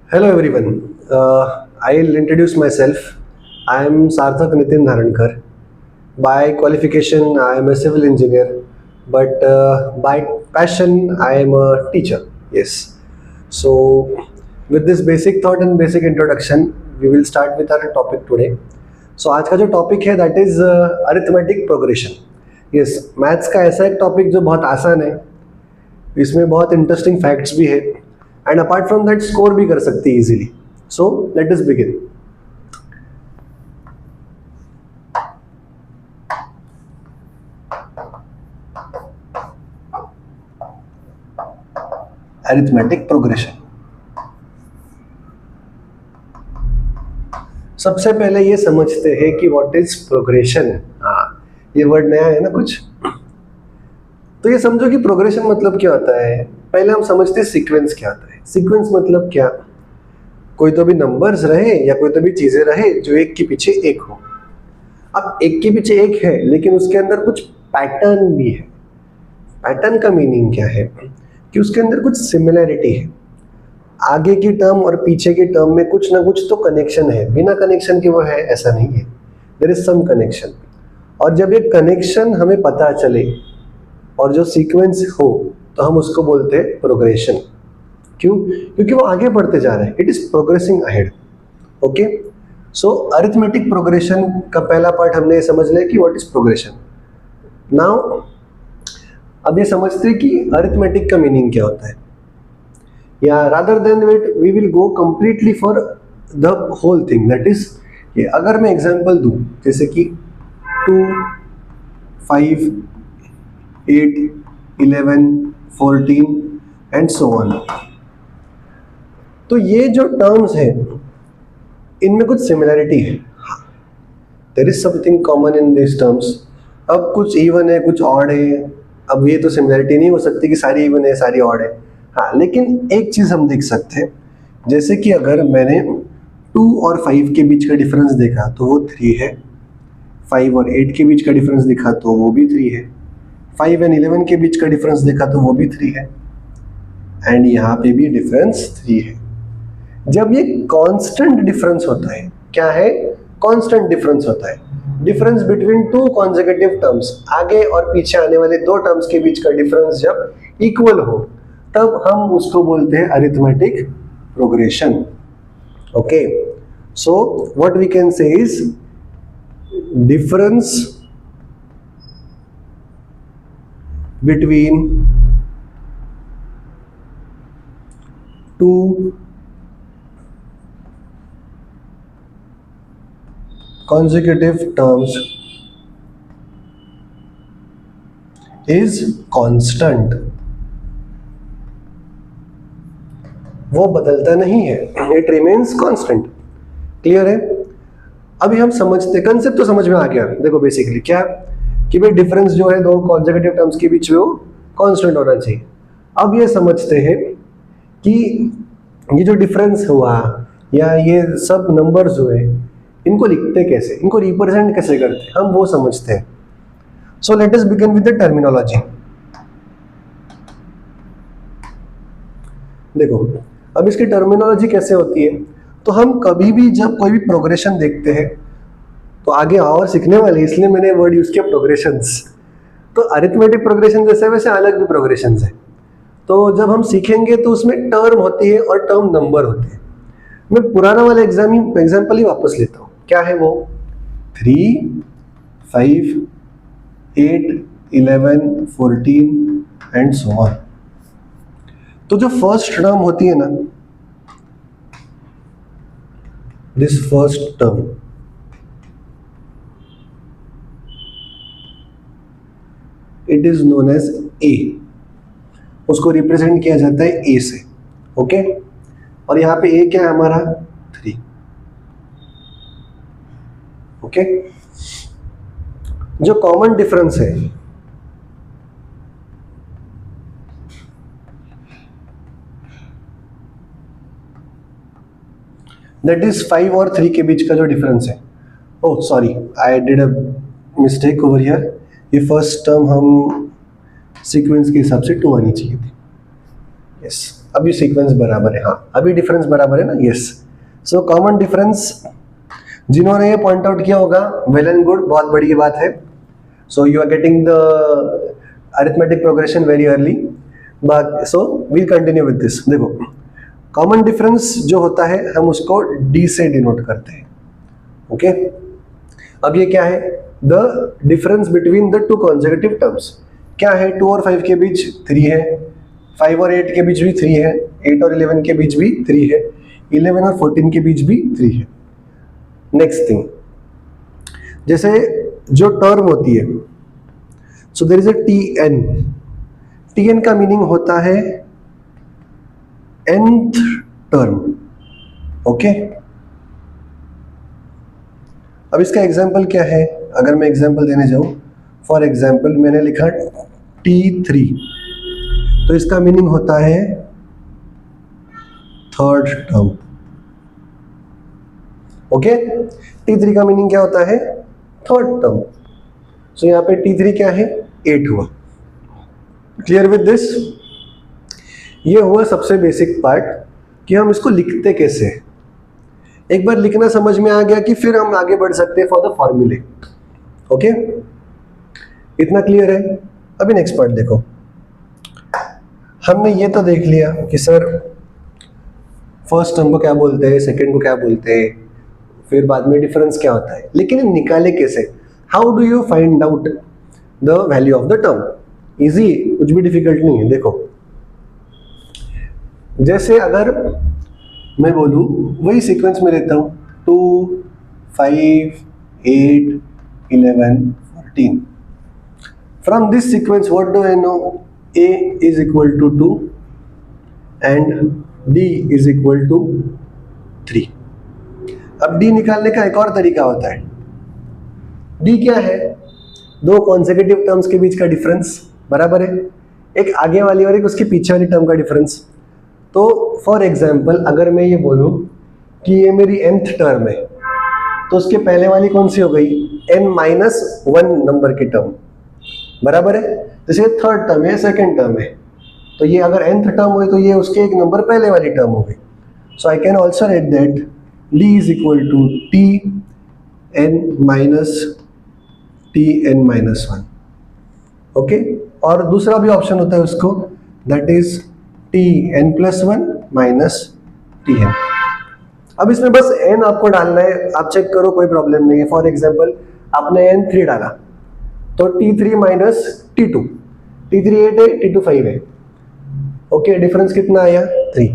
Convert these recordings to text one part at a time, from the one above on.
Hello everyone. I'll introduce myself. I am Sarthak Nitin Dharankar. By qualification, I am a civil engineer, but by passion, I am a teacher. Yes. So, with this basic thought and basic introduction, we will start with our topic today. So आज का जो topic है that is arithmetic progression. Yes, maths का ऐसा एक topic जो बहुत आसान है, इसमें बहुत इंटरेस्टिंग फैक्ट्स भी है and apart from that score भी कर सकती है easily. So let us begin. Arithmetic progression. सबसे पहले ये समझते हैं कि व्हाट इज प्रोग्रेशन. हाँ, ये वर्ड नया है ना कुछ. तो ये समझो कि प्रोग्रेशन मतलब क्या होता है. पहले हम समझते हैं सीक्वेंस क्या होता है. सीक्वेंस मतलब क्या, कोई तो भी नंबर्स रहे या कोई तो भी चीजें रहे जो एक के पीछे एक हो. अब एक के पीछे एक है लेकिन उसके अंदर कुछ पैटर्न भी है. पैटर्न का मीनिंग क्या है कि उसके अंदर कुछ सिमिलैरिटी है. आगे की टर्म और पीछे की टर्म में कुछ ना कुछ तो कनेक्शन है. बिना कनेक्शन के वो है ऐसा नहीं है. There is some connection. और जब ये कनेक्शन हमें पता चले और जो सीक्वेंस हो तो हम उसको बोलते हैं प्रोग्रेशन. क्यों? क्योंकि वो आगे बढ़ते जा रहे हैं. It is progressing ahead. Okay. So arithmetic progression का पहला पार्ट हमने समझ लिया कि व्हाट इज प्रोग्रेशन. नाउ अब ये समझते हैं कि अरिथमेटिक का मीनिंग क्या होता है. या rather than wait we will go completely for the whole thing. That is कि अगर मैं एग्जांपल दूं जैसे कि 2, 5, 8, 11, 14 एंड सो ऑन. तो ये जो टर्म्स हैं इनमें कुछ सिमिलैरिटी है. There is something common in this terms. अब कुछ इवन है कुछ ऑड है. अब ये तो सिमिलैरिटी नहीं हो सकती कि सारी इवन है सारी ऑड है. हाँ, लेकिन एक चीज हम देख सकते हैं. जैसे कि अगर मैंने 2 और 5 के बीच का डिफरेंस देखा तो वो 3 है. 5 और 8 के बीच का डिफरेंस देखा तो वो भी 3 है. 5 एंड 11 के बीच का डिफरेंस देखा तो वो भी 3 है. एंड यहाँ पे भी डिफरेंस 3 है. जब ये कांस्टेंट डिफरेंस होता है, क्या है? कांस्टेंट डिफरेंस होता है. Difference between to consecutive terms, आगे और पीछे आने वाले दो टर्म्स के बीच का डिफरेंस जब इक्वल हो तब हम उसको बोलते हैं arithmetic progression. Okay. So what we can say is difference between two consecutive terms is constant. वो बदलता नहीं है. It remains constant. क्लियर है? अभी हम समझते, कंसेप्ट तो समझ में आ गया. देखो बेसिकली क्या कि भाई डिफरेंस जो है दो कॉन्सेक्यूटिव टर्म्स के बीच में वो कांस्टेंट होना चाहिए. अब ये समझते हैं कि ये जो डिफरेंस हुआ या ये सब नंबर्स हुए इनको लिखते कैसे, इनको रिप्रेजेंट कैसे करते, हम वो समझते हैं. So let us begin with the terminology. देखो अब इसकी टर्मिनोलॉजी कैसे होती है. तो हम कभी भी जब कोई भी प्रोग्रेशन देखते हैं तो आगे और सीखने वाले, इसलिए मैंने वर्ड यूज किया प्रोग्रेशंस. तो अरिथमेटिक प्रोग्रेशन जैसे वैसे अलग भी प्रोग्रेशंस है. तो जब हम सीखेंगे तो उसमें टर्म होती है और टर्म नंबर होते हैं. मैं पुराना वाला एग्जाम्पल ही वापस लेता हूँ. क्या है वो? 3, 5, 8, 11, 14 एंड सो ऑन. तो जो फर्स्ट टर्म होती है ना, this first term, it is known as A. उसको रिप्रेजेंट किया जाता है ए से. ओके. और यहां पे ए क्या है हमारा? 3. ओके. जो कॉमन डिफरेंस है दैट इज 5 और 3 के बीच का जो डिफरेंस है. Oh sorry, I did a mistake over here. ये फर्स्ट टर्म हम सीक्वेंस के हिसाब से 2 आनी चाहिए थी. यस, अभी सीक्वेंस बराबर है, हाँ अभी डिफरेंस बराबर है ना, यस। सो कॉमन डिफरेंस जिन्होंने ये पॉइंट आउट किया होगा, वेल एंड गुड, बहुत बड़ी बात है। So you are getting the arithmetic progression very early, so we'll continue with this. देखो कॉमन डिफरेंस जो होता है हम उसको डी से डिनोट करते हैं, ओके। अब ये क्या है, the difference between the two consecutive terms. क्या है, 2 और 5 के बीच 3 है, 5 और 8 के बीच भी 3 है, 8 और 11 के बीच भी 3 है, 11 और 14 के बीच भी 3 है। नेक्स्ट थिंग, जैसे जो टर्म होती है, so there is a T N. T N का मीनिंग होता है nth टर्म, ओके। अब इसका एग्जाम्पल क्या है, अगर मैं एग्जाम्पल देने जाऊं, फॉर एग्जाम्पल मैंने लिखा T3, तो इसका मीनिंग होता है थर्ड टर्म, ओके। T3 का मीनिंग क्या होता है, थर्ड टर्म। सो यहाँ पे T3 क्या है, 8 हुआ। Clear with this? ये हुआ सबसे बेसिक पार्ट कि हम इसको लिखते कैसे। एक बार लिखना समझ में आ गया कि फिर हम आगे बढ़ सकते हैं फॉर द फॉर्मूले, ओके। इतना क्लियर है? अभी नेक्स्ट पार्ट देखो। हमने ये तो देख लिया कि सर फर्स्ट टर्म को क्या बोलते हैं, सेकंड को क्या बोलते हैं, फिर बाद में डिफरेंस क्या होता है, लेकिन निकाले कैसे, how do you find out the value of the term. Easy, कुछ भी डिफिकल्ट नहीं है। देखो जैसे अगर मैं बोलूं, वही सीक्वेंस में लेता हूं 2, 5, 8, 11, 14। From this sequence what do I know, a is equal to 2 and d is equal to 3। अब d निकालने का एक और तरीका होता है। d क्या है, दो कॉन्सेक्यूटिव टर्म्स के बीच का डिफरेंस, बराबर है, एक आगे वाली और एक उसके पीछे वाली टर्म का डिफरेंस। तो फॉर एग्जाम्पल अगर मैं ये बोलूं कि ये मेरी nth टर्म है, तो उसके पहले वाली कौन सी हो गई, n-1 नंबर की टर्म, बराबर है। जैसे थर्ड टर्म है, सेकंड टर्म है, तो ये अगर nth टर्म हुई तो ये उसके एक नंबर पहले वाली टर्म हो गई। So I can also write that d is equal to Tn-1, okay. और दूसरा भी ऑप्शन होता है उसको, that is Tn+1 minus Tn। अब इसमें बस n आपको डालना है, आप चेक करो, कोई प्रॉब्लम नहीं है। फॉर एग्जाम्पल आपने n3 डाला तो T3 माइनस T2, T3 8 है, T2 5 है, ओके। डिफरेंस कितना आया, 3।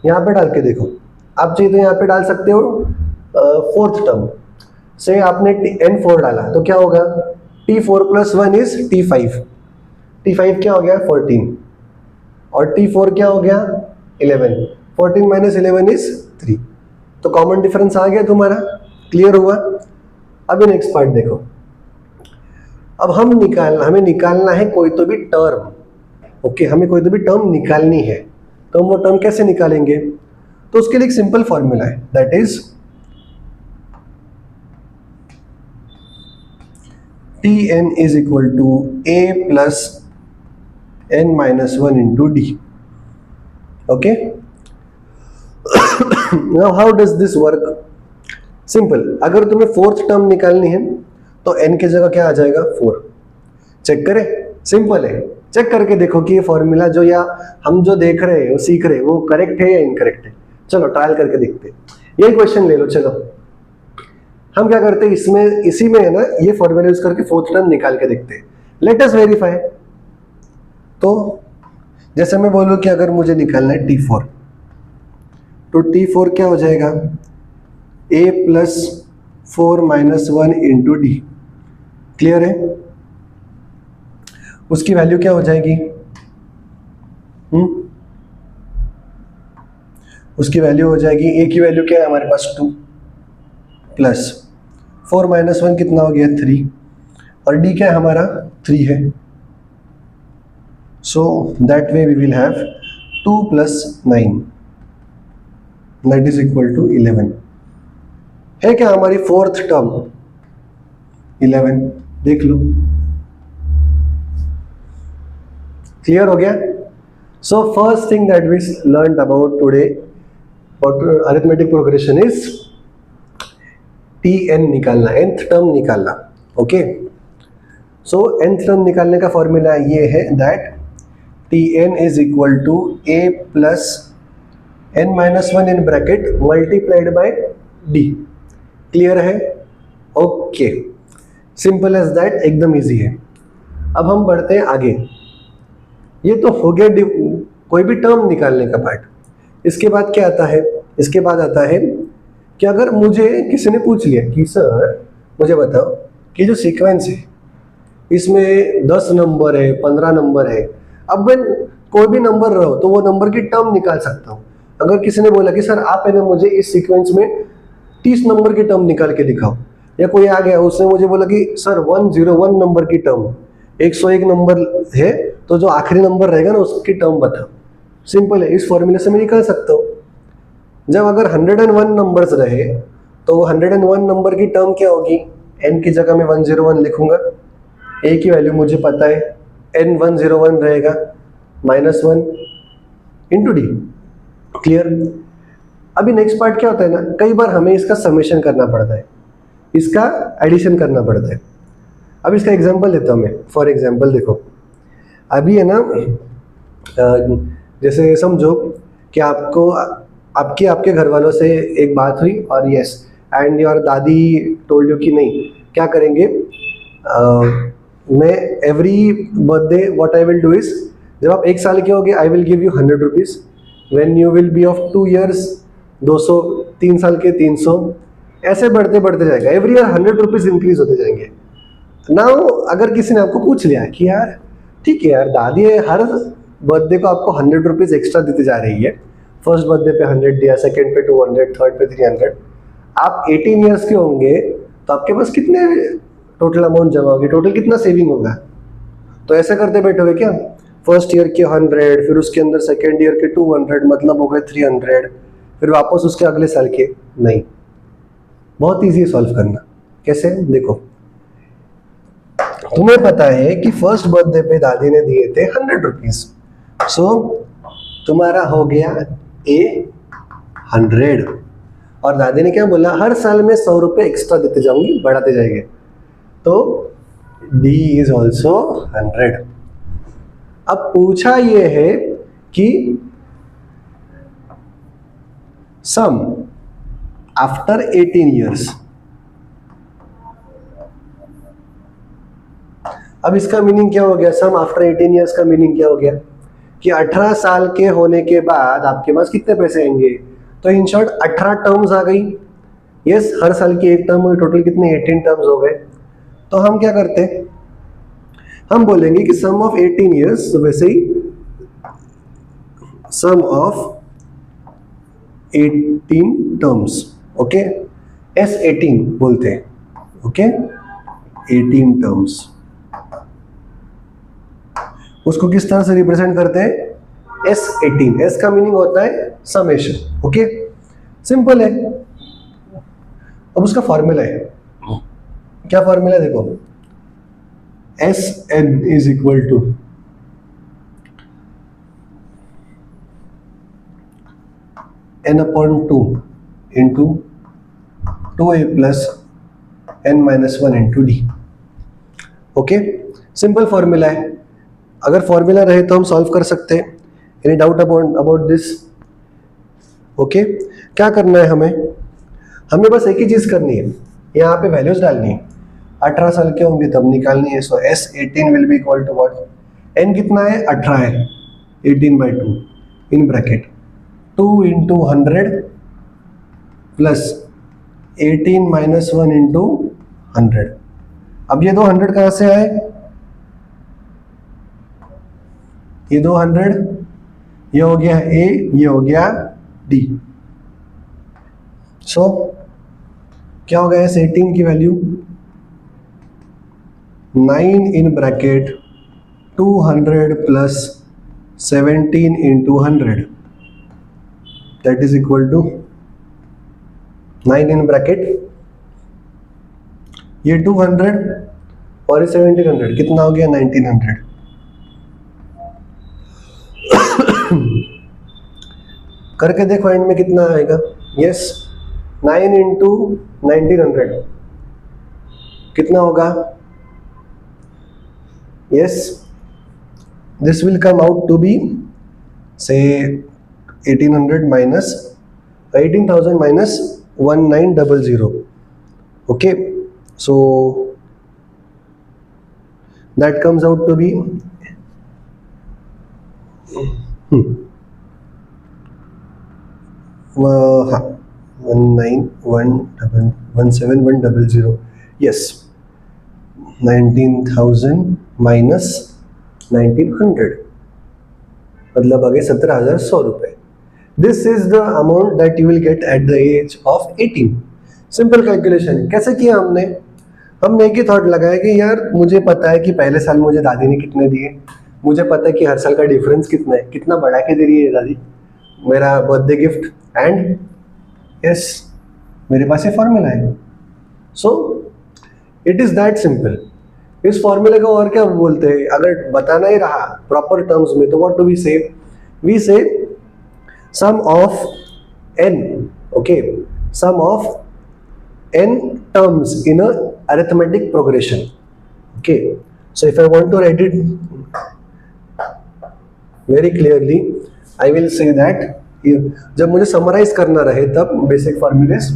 यहाँ पे डाल के देखो, आप चाहिए तो यहाँ पे डाल सकते हो फोर्थ टर्म से, आपने n4 डाला तो क्या होगा, T4+1 इज T5, T5 क्या हो गया 14, और T4 क्या हो गया 11, 14 माइनस 11 इज 3। तो कॉमन डिफरेंस आ गया तुम्हारा, क्लियर हुआ। अभी नेक्स्ट पार्ट देखो। अब हमें निकालना है कोई तो भी टर्म, ओके। हमें कोई तो भी टर्म निकालनी है, तो हम वो टर्म कैसे निकालेंगे, तो उसके लिए एक सिंपल फॉर्मूला है, that is Tn is equal to a plus n-1 into D, okay. Now how does this work, simple. अगर तुम्हें फोर्थ टर्म निकालनी है तो n की जगह क्या आ जाएगा, 4। चेक करें, सिंपल है। चेक करके देखो कि ये फॉर्मूला जो या हम जो देख रहे हैं, वो सीख रहे हैं, वो करेक्ट है या इनकरेक्ट है। चलो ट्रायल करके देखते हैं। ये क्वेश्चन ले लो, चलो हम क्या करते हैं, इसी में है ना, ये फॉर्मूला यूज करके फोर्थ टर्म निकाल के देखते हैं। Let us verify. तो जैसे मैं बोलूं कि अगर मुझे निकालना है T4, तो T4 क्या हो जाएगा, a plus 4-1 into D, clear है। उसकी वैल्यू क्या हो जाएगी, उसकी वैल्यू हो जाएगी, a की वैल्यू क्या है हमारे पास 2, प्लस 4-1 कितना हो गया 3, और d क्या है हमारा 3 है। So that way we will have 2 + 9 that is equal to 11। है क्या हमारी फोर्थ टर्म 11, देख लो, क्लियर हो गया। So first thing that we learned about today about arithmetic progression is tn निकालना, nth टर्म निकालना. ओके, सो nth टर्म निकालने का फॉर्मूला ये है that tn is equal to a plus n minus one in bracket multiplied by d. Clear है? Okay, simple as that, एकदम easy है. अब हम बढ़ते हैं आगे. ये तो हो गया कोई भी टर्म निकालने का पार्ट. इसके बाद क्या आता है? इसके बाद आता है कि अगर मुझे किसी ने पूछ लिया कि सर मुझे बताओ कि जो सीक्वेंस है इसमें 10 नंबर है, 15 नंबर है. अब मैं कोई भी नंबर रहो तो वो नंबर की टर्म निकाल सकता हूँ. अगर किसी ने बोला कि सर आप है ना मुझे इस सीक्वेंस में 30 नंबर की टर्म निकाल के दिखाओ, या कोई आ गया उसने मुझे बोला कि सर 101 नंबर की टर्म, 101 नंबर है तो जो आखिरी नंबर रहेगा ना उसकी टर्म बताओ. सिंपल है, इस फॉर्मूले से मैं निकाल सकता हूँ. जब अगर 101 नंबर्स रहे तो 101 नंबर की टर्म क्या होगी? n की जगह में 101 लिखूंगा. a की वैल्यू मुझे पता है, n 101 रहेगा -1 इंटू डी. क्लियर? अभी नेक्स्ट पार्ट क्या होता है ना, कई बार हमें इसका समेशन करना पड़ता है, इसका एडिशन करना पड़ता है. अब इसका एग्जांपल देता हूँ मैं. फॉर एग्जांपल देखो, अभी है ना जैसे समझो कि आपके घर वालों से एक बात हुई और यस एंड योर दादी टोल्ड यू कि नहीं क्या करेंगे, मैं every birthday what I will do is, जब आप 1 साल के होगे I will give you 100 rupees, when you will be of 2 years 200, 3 साल के 300, ऐसे बढ़ते बढ़ते जाएगा. एवरी ईयर 100 रुपीज़ इंक्रीज होते जाएंगे. नाउ अगर किसी ने आपको पूछ लिया कि यार ठीक है यार दादी हर बर्थडे को आपको 100 रुपीज़ एक्स्ट्रा देती जा रही है, फर्स्ट बर्थडे पे 100 दिया, सेकंड पे 200, थर्ड पे 300, आप 18 ईयर्स के होंगे तो आपके पास कितने टोटल अमाउंट जमा होगी, टोटल कितना सेविंग होगा? तो ऐसे करते बैठोगे क्या? फर्स्ट ईयर के 100, फिर उसके अंदर सेकेंड ईयर के 200, मतलब हो गए 300, फिर वापस उसके अगले साल के. नहीं, बहुत ईजी है सॉल्व करना. कैसे? देखो, तुम्हें पता है कि फर्स्ट बर्थडे पे दादी ने दिए थे 100 रुपीज़, सो तुम्हारा हो गया ए 100, और दादी ने क्या बोला, हर साल में 100 रुपये एक्स्ट्रा देते जाऊंगी, बढ़ाते जाएंगे, तो डी इज ऑल्सो 100. अब पूछा ये है कि सम आफ्टर 18 ईयर्स. अब इसका मीनिंग क्या हो गया? सम आफ्टर 18 ईयर्स का मीनिंग क्या हो गया कि 18 साल के होने के बाद आपके पास कितने पैसे आएंगे? तो इन शॉर्ट 18 टर्म्स आ गई. यस, हर साल की एक टर्म हुई, टोटल कितने? 18 टर्म्स हो गए. तो हम क्या करते हैं, हम बोलेंगे कि सम ऑफ 18 ईयर्स, तो वैसे ही सम ऑफ 18 टर्म्स. ओके, S18 बोलते हैं. Okay, 18 terms. उसको किस तरह से रिप्रेजेंट करते हैं? S18. S का मीनिंग होता है समेशन. ओके, सिंपल है. अब उसका फॉर्मूला है, क्या फॉर्मूला? देखो, Sn is equal to n/2 into 2a plus n-1 into D. Okay, simple formula है. अगर फॉर्मूला रहे तो हम सॉल्व कर सकते हैं. Any doubt about this? Okay, क्या करना है हमें बस एक ही चीज़ करनी है, यहाँ पे वैल्यूज डालनी है. 18 साल के होंगे तब निकालनी है. So S18 will be equal to what? n कितना है? 18 है. 18/2 in bracket 2 into 100 plus 18 - 1 into 100. अब ये 200 कहाँ से आए? ये 200, ये हो गया A, ये हो गया D. सो क्या हो गया? S18 की value 9 in bracket 200 plus 17 into 100, that is equal to 9 in bracket, ये 200 और ये 1700, कितना हो गया? 1900. करके देखो एंड में कितना आएगा. यस, 9 इंटू 1900 कितना होगा? Yes, this will come out to be say 1800 minus 18,000 minus 1900. Okay, so that comes out to be हाँ 1917100. yes, 19,000 माइनस 1900 मतलब आगे 17,100 रुपए. This is the amount that you will get at the age of 18. Simple calculation. कैसे किया हमने एक ही thought लगाया कि यार मुझे पता है कि पहले साल मुझे दादी ने कितने दिए, मुझे पता है कि हर साल का डिफरेंस कितना है, कितना बढ़ा के दे रही है दादी मेरा बर्थडे गिफ्ट, एंड यस मेरे पास ये फॉर्मूला है. So it is that simple. इस फॉर्मूले को और क्या बोलते हैं? अगर बताना ही रहा प्रॉपर टर्म्स में तो what do we say? We say sum of n. Okay, sum of n terms in a arithmetic progression. Okay, so if I want to write it very clearly, I will say that जब मुझे summarise करना रहे तब basic formulas,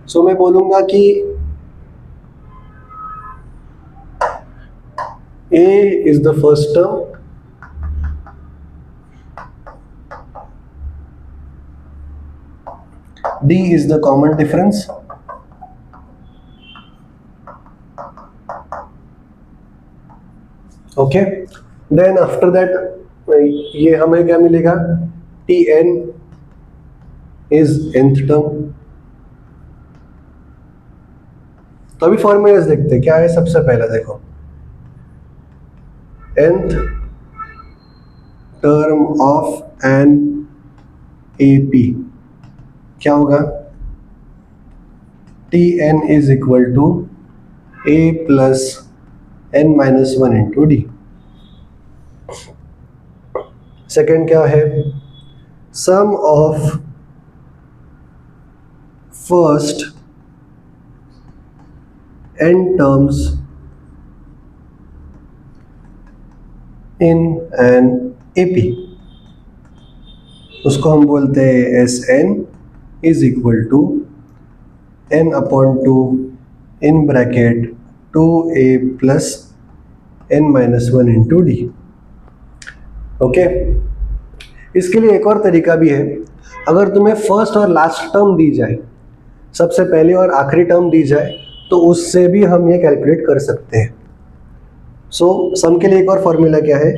सो मैं बोलूंगा कि a is the first term, d is the common difference, okay. Then after that ये हमें क्या मिलेगा? Tn is nth term. तो अभी फॉर्मूलाज देखते हैं क्या है. सबसे पहला देखो, nth term of an AP क्या होगा? Tn is equal to a plus n minus 1 into d. Second क्या है? Sum of first n terms in an AP, उसको हम बोलते हैं Sn is equal to n upon 2 in bracket 2a plus n minus 1 into D. Okay, इसके लिए एक और तरीका भी है. अगर तुम्हें फर्स्ट और लास्ट टर्म दी जाए, सबसे पहले और आखिरी टर्म दी जाए, तो उससे भी हम ये कैलकुलेट कर सकते हैं. सो सम के लिए एक और फॉर्मूला क्या है?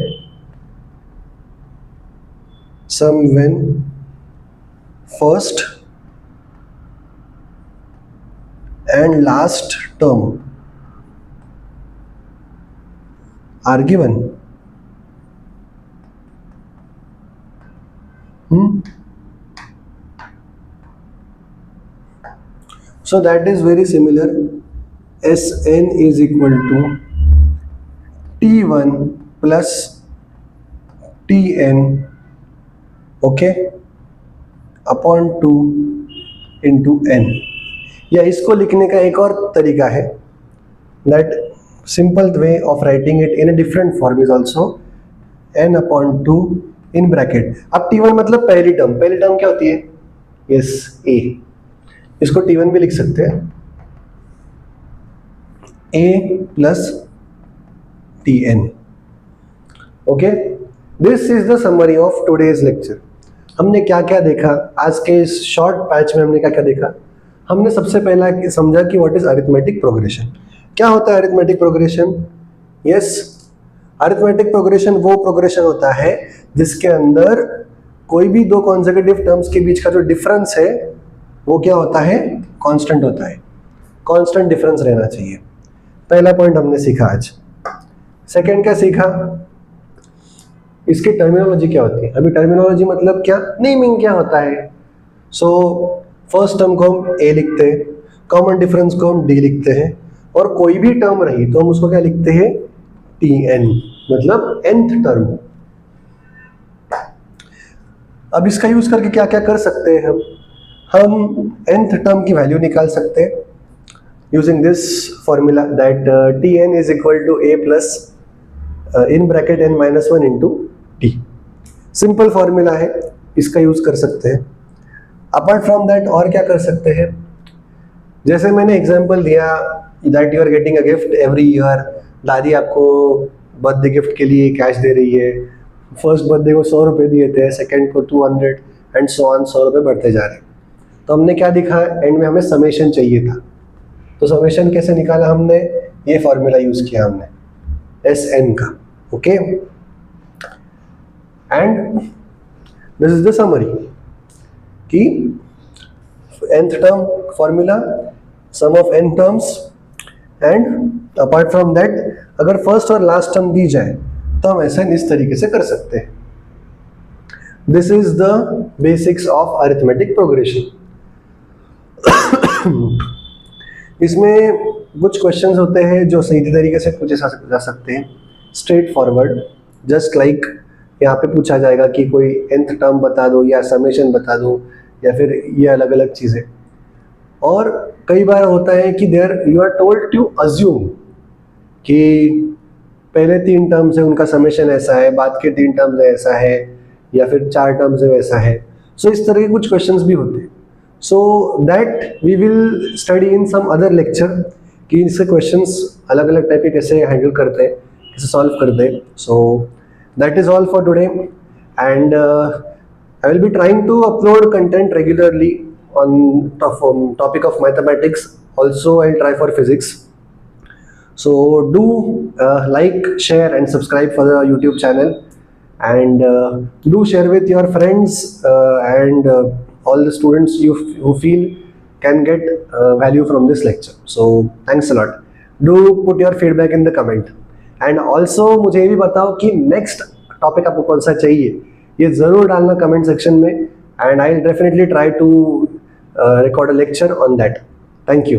Sum when first and last term are given. So that is very similar. Sn is equal to T1 plus Tn, okay, upon 2 into n. या इसको लिखने का एक और तरीका है, that simple way of writing it in a different form is also n upon 2 in bracket. अब T1 मतलब पहली टर्म क्या होती है? yes, a. इसको T1 भी लिख सकते हैं, a plus Tn. okay, this is the summary of today's lecture. हमने क्या क्या देखा आज के इस शॉर्ट पैच में? हमने क्या क्या देखा? हमने सबसे पहला समझा कि व्हाट इज अरिथमेटिक प्रोग्रेशन. क्या होता है arithmetic progression? Yes, arithmetic progression वो प्रोग्रेशन होता है जिसके अंदर कोई भी दो कॉन्सेक्यूटिव टर्म्स के बीच का जो डिफरेंस है वो क्या होता है? कांस्टेंट होता है. कांस्टेंट डिफरेंस रहना चाहिए. पहला पॉइंट हमने सीखा आज. सेकंड क्या सीखा? इसकी टर्मिनोलॉजी क्या होती है. अभी टर्मिनोलॉजी मतलब क्या, नेमिंग क्या होता है. सो फर्स्ट टर्म को हम a लिखते हैं, कॉमन डिफरेंस को हम d लिखते हैं, और कोई भी टर्म रही तो हम उसको क्या लिखते हैं? Tn, मतलब nth टर्म. अब इसका यूज करके क्या क्या कर सकते हैं हम nth टर्म की वैल्यू निकाल सकते हैं using this formula that Tn is equal to a plus in bracket n minus one into T. Simple formula है, इसका यूज कर सकते हैं। अपार्ट फ्रॉम दैट और क्या कर सकते हैं, जैसे मैंने एग्जांपल दिया that you are getting a gift every year, दादी आपको बर्थडे गिफ्ट के लिए कैश दे रही है। फर्स्ट बर्थडे को 100 रुपये दिए थे, सेकंड को 200 एंड सो ऑन, 100 रुपये बढ़ते जा रहे हैं। तो हमने क्या दिखा, एंड में हमें समेशन चाहिए था। तो समेशन कैसे निकाला हमने, ये फॉर्मूला यूज किया हमने एस एन का, okay. And this is the summary कि nth term formula, sum of n terms, and apart from that अगर फर्स्ट और लास्ट टर्म दी जाए तो हम ऐसा इस तरीके से कर सकते हैं। This is the basics of arithmetic progression. इसमें कुछ क्वेश्चंस होते हैं जो सीधी तरीके से पूछे जा सकते हैं, स्ट्रेट फॉरवर्ड, जस्ट लाइक यहाँ पे पूछा जाएगा कि कोई nth टर्म बता दो या समेशन बता दो या फिर ये अलग अलग चीज़ें। और कई बार होता है कि there you are told to assume कि पहले 3 टर्म्स है उनका समेशन ऐसा है, बाद के 3 टर्म्स ऐसा है, या फिर 4 टर्म्स है वैसा है। सो इस तरह के कुछ क्वेश्चंस भी होते हैं। So that we will study in some other lecture कि इससे क्वेश्चंस अलग अलग टाइप के कैसे हैंडल करते हैं, कैसे सॉल्व करते हैं। So that is all for today, and I will be trying to upload content regularly on topic of mathematics. Also I'll try for physics. So do like, share and subscribe for the YouTube channel, and do share with your friends and all the students who feel can get value from this lecture. So thanks a lot. Do put your feedback in the comment, and also मुझे ये भी बताओ कि next topic आपको कौन सा चाहिए, ये ज़रूर डालना comment section में, and I'll definitely try to record a lecture on that. Thank you.